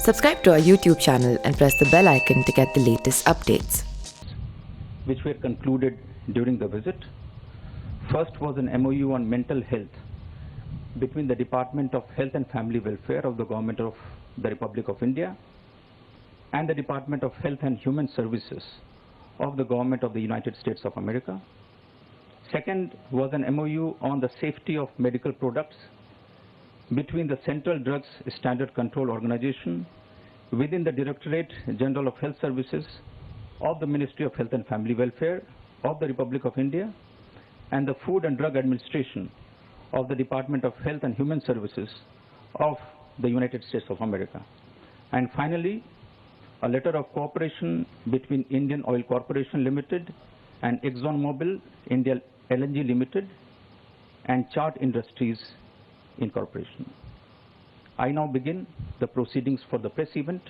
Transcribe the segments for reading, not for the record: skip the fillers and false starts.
Subscribe to our YouTube channel and press the bell icon to get the latest updates. Which were concluded during the visit. First was an MoU on mental health between the Department of Health and Family Welfare of the Government of the Republic of India and the Department of Health and Human Services of the Government of the United States of America. Second was an MoU on the safety of medical products between the Central Drugs Standard Control Organization within the Directorate General of Health Services of the Ministry of Health and Family Welfare of the Republic of India and the Food and Drug Administration of the Department of Health and Human Services of the United States of America. And finally, a letter of cooperation between Indian Oil Corporation Limited and ExxonMobil India LNG Limited and Chart Industries Incorporation. I now begin the proceedings for the press event.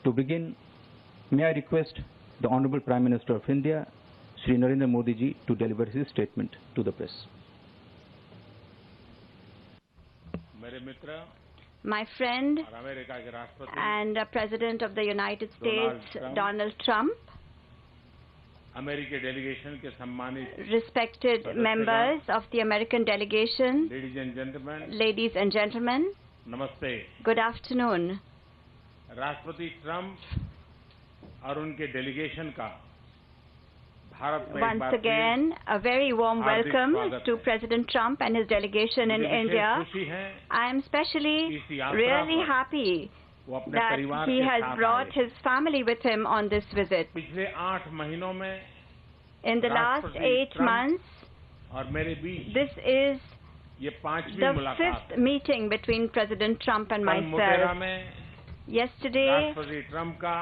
To begin, may I request the Honorable Prime Minister of India, Shri Narendra Modi ji, to deliver his statement to the press. My friend and President of the United States, Donald Trump, respected members of the American delegation, ladies and gentlemen, नमस्ते. good afternoon. राष्ट्रपति Trump और उनके delegation का भारत में Once again, a very warm welcome to President Trump and his delegation in India. I am especially really happy that he has brought his family with him on this visit. पिछले 8 महीनों में In the last 8 months, और मेरे बीच this is ये 5वीं the मुलाकात 5th meeting between President Trump and कल Motera myself. में Yesterday, राष्ट्रपति ट्रम्प का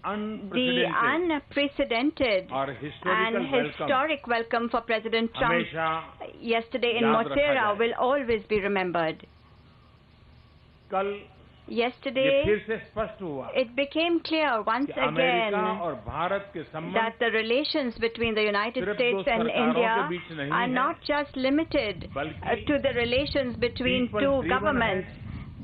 the unprecedented और and historic welcome for President Trump हमेशा yesterday in याद रखा Motera जाए. will always be remembered. कल ये Yesterday, फिर से स्पष्ट हुआ it became clear once कि अमेरिका again और भारत के संबंध that the relations between the United सिर्फ States दो and सरकारों India के बीच नहीं are है, not just limited बल्कि to the relations between people two driven governments.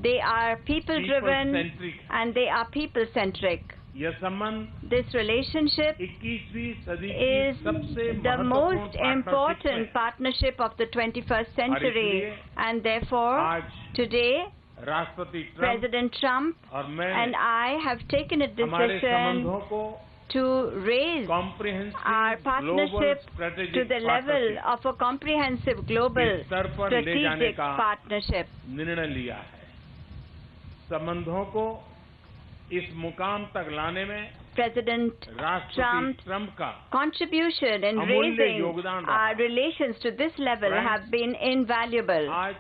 They are people-driven people-centric. and they are people-centric. यह संबंध This relationship 21वीं सदी is की सबसे the most महत्वपूर्ण important partnership of the 21st century, इसलिए and therefore आज today राष्ट्रपति ट्रम्प President Trump और मैं and I have taken a हमारे decision संबंधों को to raise our comprehensive global partnership to strategic the level partnership of a comprehensive global के स्तर पर ले जाने strategic का partnership. निर्णय लिया है. संबंधों को इस मुकाम तक लाने में President राष्ट्रपति Trump's ट्रम्प का contribution in अमूल्य raising योगदान रहा. our relations to this level Friends, have been invaluable. आज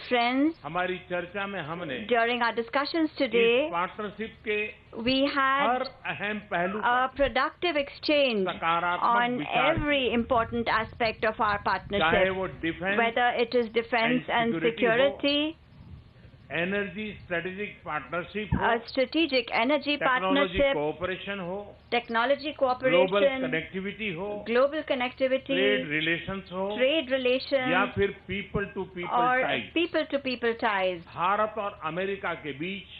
Friends, हमारी चर्चा में हमने during our discussions इस today, पार्टनरशिप के we had हर अहम पहलू a पर productive exchange सकारात्मक on विचार every important aspect of our चाहे partnership, वो defence, whether it is defense and security security, energy strategic partnership हो, a strategic energy technology partnership, cooperation हो, technology ग्लोबल cooperation, कनेक्टिविटी हो, global trade connectivity, relations हो, trade या relations, फिर people to people or type. people-to-people ties. Bharat और America के बीच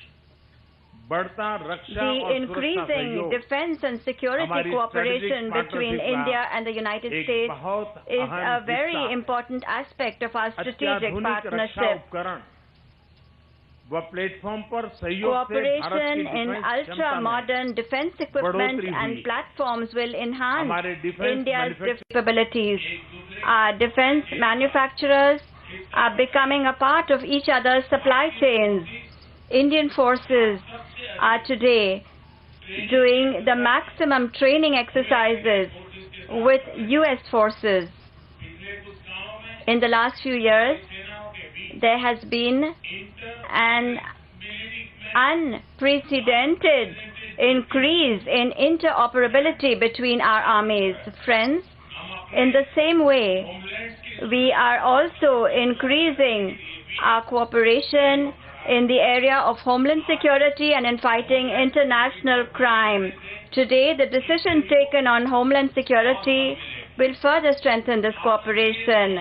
बढ़ता रक्षा The और सुरक्षा increasing सहयोग defense and security हमारी cooperation strategic between partnership India and the United एक States बहुत is अहम a very हिस्सा. important aspect of our strategic अत्याधुनिक रक्षा partnership. उपकरण व प्लेटफॉर्म पर सहयोग से भारत Cooperation की in डिफेंस क्षमता में ultra-modern defense equipment बढ़ोतरी and हुई. platforms will enhance हमारे defense India's manufacturing capabilities. Our defense manufacturers are becoming a part of each other's supply chains. Indian forces are today doing the maximum training exercises with US forces. In the last few years, there has been an unprecedented increase in interoperability between our armies. Friends, in the same way, we are also increasing our cooperation in the area of homeland security and in fighting international crime. Today, the decision taken on homeland security will further strengthen this cooperation.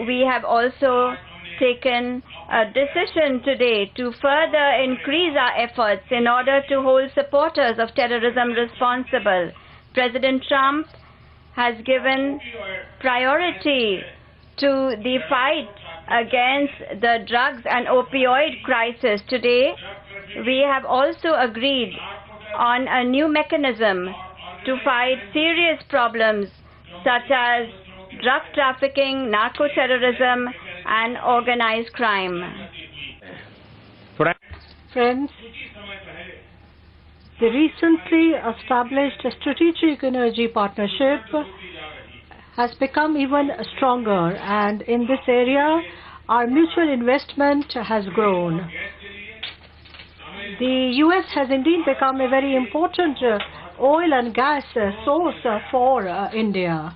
We have also taken a decision today to further increase our efforts in order to hold supporters of terrorism responsible. President Trump has given priority to the fight against the drugs and opioid crisis. Today, we have also agreed on a new mechanism to fight serious problems such as drug trafficking, narco-terrorism, and organized crime. Friends, the recently established strategic energy partnership has become even stronger, and in this area, our mutual investment has grown. The U.S. has indeed become a very important oil and gas source for India.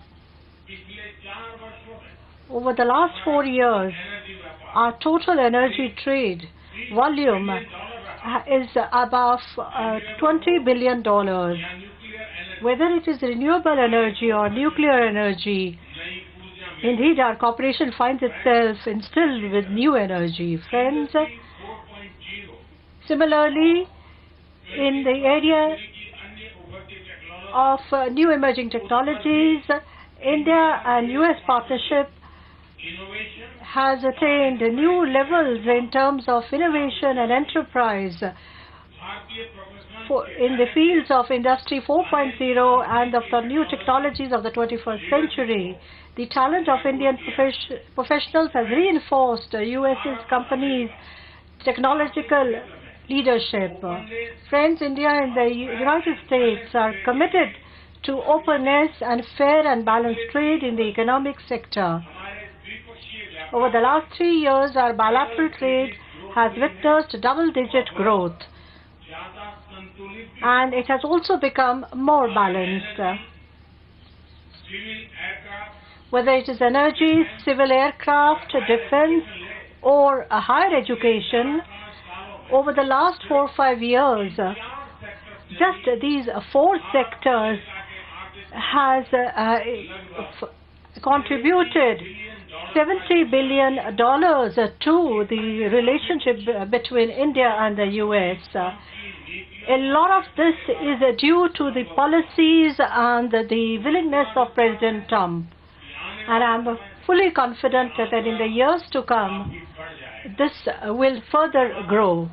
Over the last 4 years, our total energy trade volume is above $20 billion. Whether it is renewable energy or nuclear energy, indeed our corporation finds itself instilled with new energy. Friends, similarly, in the area of new emerging technologies, India and US partnership has attained new levels in terms of innovation and enterprise in the fields of Industry 4.0 and of the new technologies of the 21st century. The talent of Indian professionals has reinforced US companies' technological leadership. Friends, India and the United States are committed to openness and fair and balanced trade in the economic sector. Over the last 3 years, our bilateral trade has witnessed double-digit growth, and it has also become more balanced. Whether it is energy, civil aircraft, defense, or higher education, over the last 4 or 5 years, just these 4 sectors has contributed $70 billion to the relationship between India and the US. A lot of this is due to the policies and the willingness of President Trump. And I'm fully confident that in the years to come, this will further grow.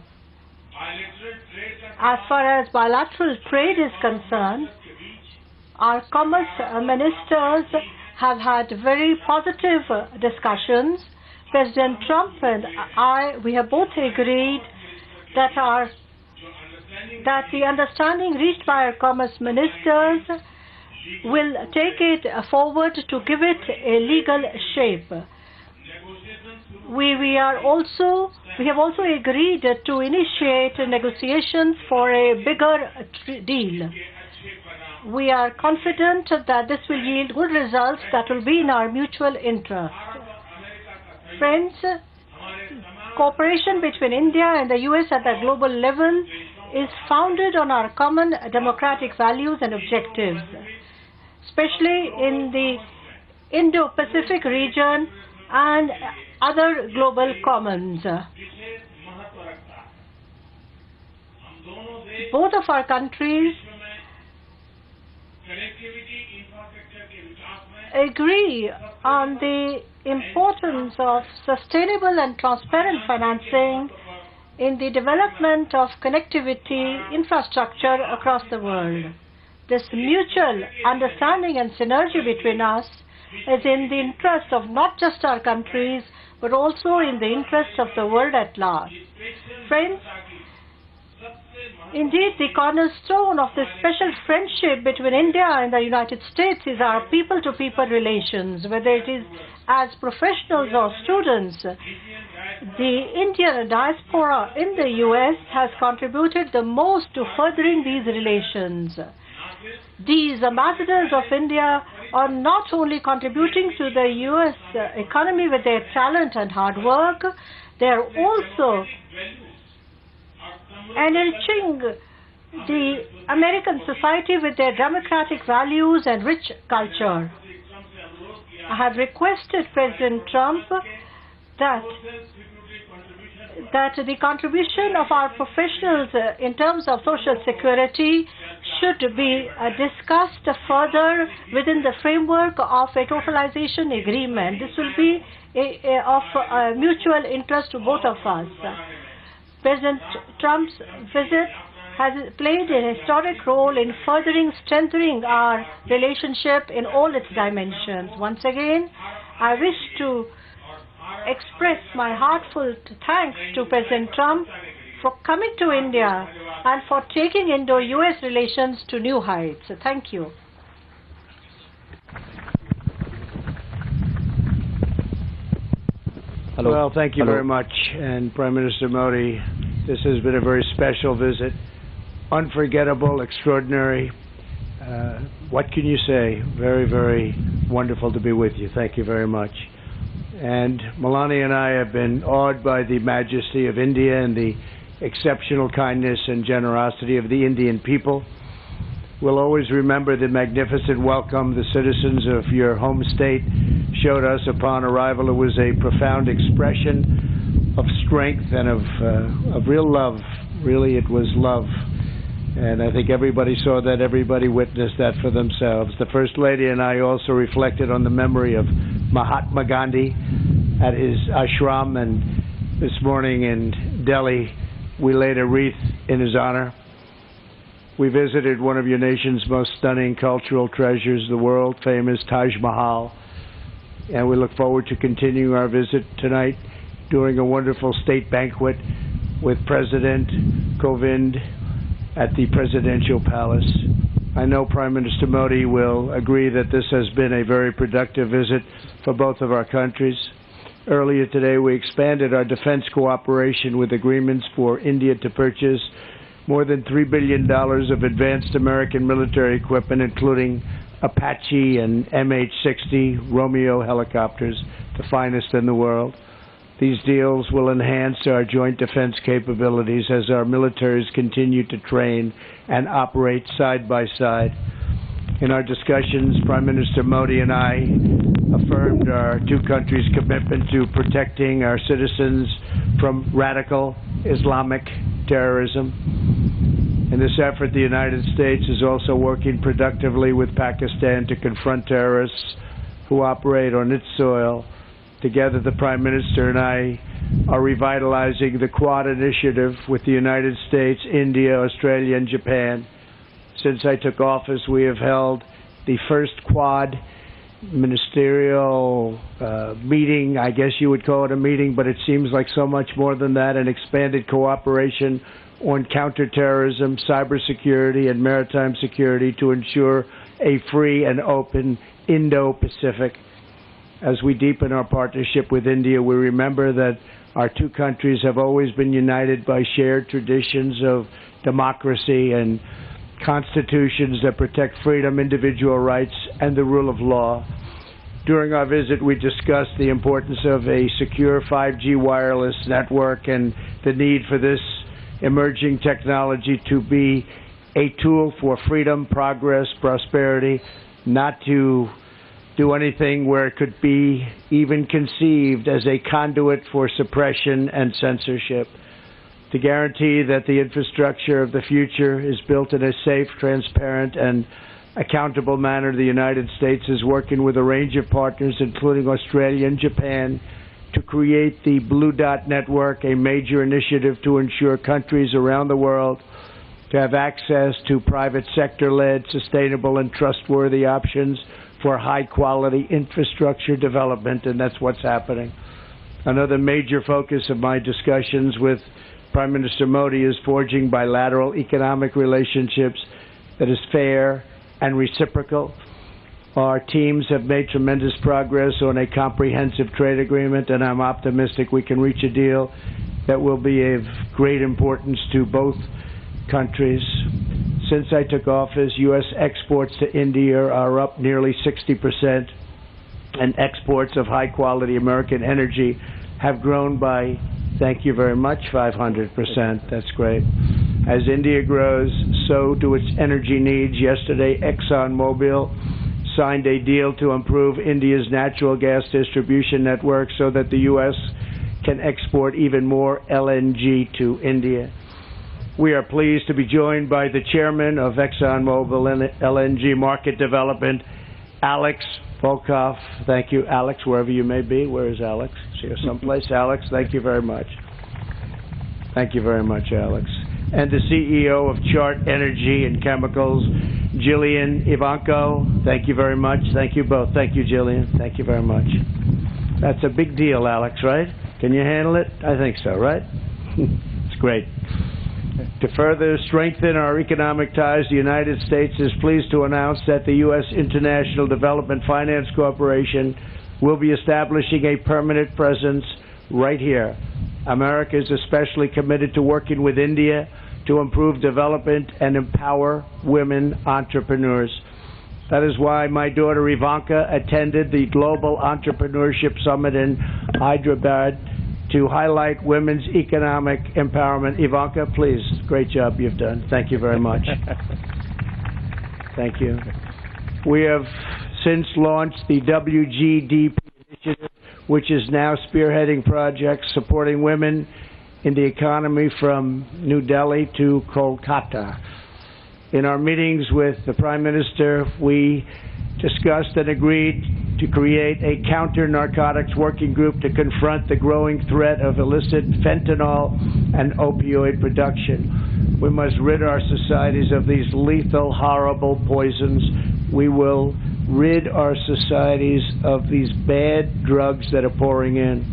As far as bilateral trade is concerned, our commerce ministers have had very positive discussions. President Trump and we have both agreed that the understanding reached by our commerce ministers will take it forward to give it a legal shape. We have also agreed to initiate negotiations for a bigger deal. We are confident that this will yield good results that will be in our mutual interest. Friends, cooperation between India and the US at the global level is founded on our common democratic values and objectives, especially in the Indo-Pacific region and other global commons. Both of our countries agree on the importance of sustainable and transparent financing in the development of connectivity infrastructure across the world. This mutual understanding and synergy between us is in the interest of not just our countries, but also in the interest of the world at large. Friends, indeed, the cornerstone of this special friendship between India and the United States is our people-to-people relations, whether it is as professionals or students. The Indian diaspora in the U.S. has contributed the most to furthering these relations. These ambassadors of India are not only contributing to the U.S. economy with their talent and hard work, they are also enriching the American society with their democratic values and rich culture. I have requested President Trump that the contribution of our professionals in terms of social security should be discussed further within the framework of a totalization agreement. This will be of mutual interest to both of us. President Trump's visit has played a historic role in furthering, strengthening our relationship in all its dimensions. Once again, I wish to express my heartfelt thanks to President Trump for coming to India and for taking Indo-US relations to new heights. Thank you. Hello. Well, thank you very much. And Prime Minister Modi, this has been a very special visit. Unforgettable, extraordinary. What can you say? Very, very wonderful to be with you. Thank you very much. And Melania and I have been awed by the majesty of India and the exceptional kindness and generosity of the Indian people. We'll always remember the magnificent welcome the citizens of your home state showed us upon arrival. It was a profound expression of strength and of real love. Really, it was love. And I think everybody saw that, everybody witnessed that for themselves. The First Lady and I also reflected on the memory of Mahatma Gandhi at his ashram, and this morning in Delhi we laid a wreath in his honor. We visited one of your nation's most stunning cultural treasures, the world-famous Taj Mahal, and we look forward to continuing our visit tonight during a wonderful state banquet with President Kovind at the Presidential Palace. I know Prime Minister Modi will agree that this has been a very productive visit for both of our countries. Earlier today, we expanded our defense cooperation with agreements for India to purchase more than $3 billion of advanced American military equipment, including Apache and MH-60 Romeo helicopters, the finest in the world. These deals will enhance our joint defense capabilities as our militaries continue to train and operate side by side. In our discussions, Prime Minister Modi and I affirmed our two countries' commitment to protecting our citizens from radical Islamic terrorism. In this effort, the United States is also working productively with Pakistan to confront terrorists who operate on its soil. Together, the Prime Minister and I are revitalizing the Quad initiative with the United States, India, Australia, and Japan. Since I took office, we have held the first Quad ministerial meeting. I guess you would call it a meeting, but it seems like so much more than that, an expanded cooperation on counterterrorism, cybersecurity, and maritime security to ensure a free and open Indo-Pacific. As we deepen our partnership with India, we remember that our two countries have always been united by shared traditions of democracy and constitutions that protect freedom, individual rights, and the rule of law. During our visit, we discussed the importance of a secure 5G wireless network and the need for this emerging technology to be a tool for freedom, progress, prosperity, not to do anything where it could be even conceived as a conduit for suppression and censorship. To guarantee that the infrastructure of the future is built in a safe, transparent, and accountable manner, the United States is working with a range of partners, including Australia and Japan, to create the Blue Dot Network, a major initiative to ensure countries around the world to have access to private sector-led, sustainable, and trustworthy options for high-quality infrastructure development, and that's what's happening. Another major focus of my discussions with Prime Minister Modi is forging bilateral economic relationships that is fair and reciprocal. Our teams have made tremendous progress on a comprehensive trade agreement, and I'm optimistic we can reach a deal that will be of great importance to both countries. Since I took office, U.S. exports to India are up nearly 60%, and exports of high-quality American energy have grown by, thank you very much, 500%. That's great. As India grows, so do its energy needs. Yesterday, ExxonMobil signed a deal to improve India's natural gas distribution network so that the U.S. can export even more LNG to India. We are pleased to be joined by the chairman of ExxonMobil LNG Market Development, Alex Volkov. Thank you, Alex, wherever you may be. Where is Alex? Is here someplace? Alex, thank you very much. Thank you very much, Alex. And the CEO of Chart Energy and Chemicals, Jillian Ivanko. Thank you very much. Thank you both. Thank you, Jillian. Thank you very much. That's a big deal, Alex, right? Can you handle it? I think so, right? It's great. To further strengthen our economic ties, the United States is pleased to announce that the U.S. International Development Finance Corporation will be establishing a permanent presence right here. America is especially committed to working with India to improve development and empower women entrepreneurs. That is why my daughter Ivanka attended the Global Entrepreneurship Summit in Hyderabad to highlight women's economic empowerment. Ivanka, please. Great job you've done. Thank you very much. Thank you. We have since launched the WGDP initiative, which is now spearheading projects supporting women in the economy from New Delhi to Kolkata. In our meetings with the Prime Minister, we discussed and agreed to create a counter-narcotics working group to confront the growing threat of illicit fentanyl and opioid production. We must rid our societies of these lethal, horrible poisons. We will rid our societies of these bad drugs that are pouring in.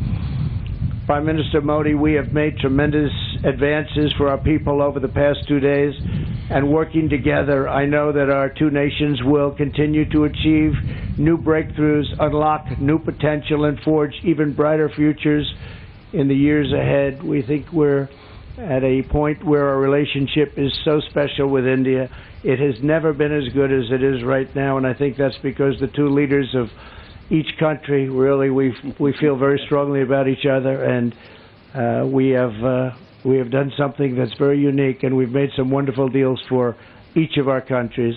Prime Minister Modi, we have made tremendous advances for our people over the past 2 days, and working together, I know that our two nations will continue to achieve new breakthroughs, unlock new potential, and forge even brighter futures in the years ahead. We think we're at a point where our relationship is so special with India. It has never been as good as it is right now, and I think that's because the two leaders of each country, really, we feel very strongly about each other, and we have done something that's very unique, and we've made some wonderful deals for each of our countries.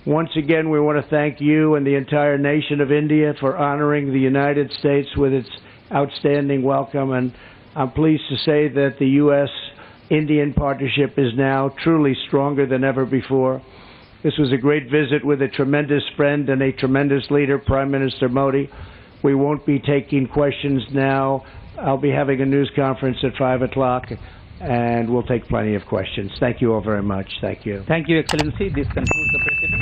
Once again, we want to thank you and the entire nation of India for honoring the United States with its outstanding welcome, and I'm pleased to say that the U.S.-Indian partnership is now truly stronger than ever before. This was a great visit with a tremendous friend and a tremendous leader, Prime Minister Modi. We won't be taking questions now. I'll be having a news conference at 5 o'clock, and we'll take plenty of questions. Thank you all very much. Thank you. Thank you, Excellency. This concludes the press.